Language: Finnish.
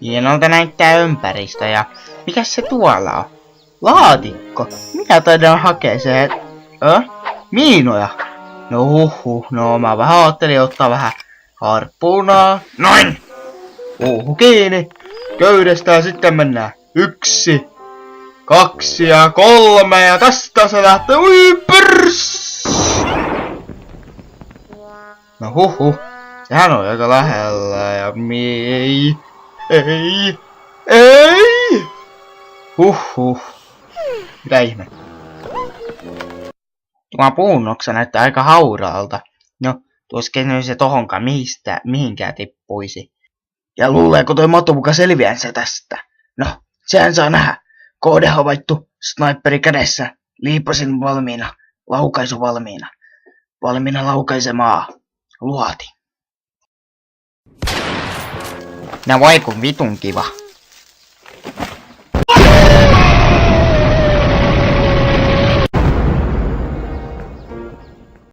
Hienolta näyttää ympäristö ja mikäs se tuolla on? Laatikko? Mitä taidan hakea se? Miinoja? No huhhuh, no mä vähän ajattelin ottaa vähän harppuunaa. Noin! Puuhu kiinni. Köydestä sitten mennään. 1, 2 ja 3 ja tästä se lähtee. Ui pörs! No huhhuh. Sehän on aika lähellä ja ei! Huhhuh. Mitä ihme? Tuo puunnoksa näyttää aika hauraalta. No, tuoskin se tohonkaan mihinkään tippuisi. Ja luuleeko toi Matu muka selviänsä tästä? No, sehän saa nähdä. Koode havaittu, sniperi kädessä, liipasin valmiina, laukaisu valmiina. Valmiina laukaisemaan. Luoti. No voi kun vitun kiva.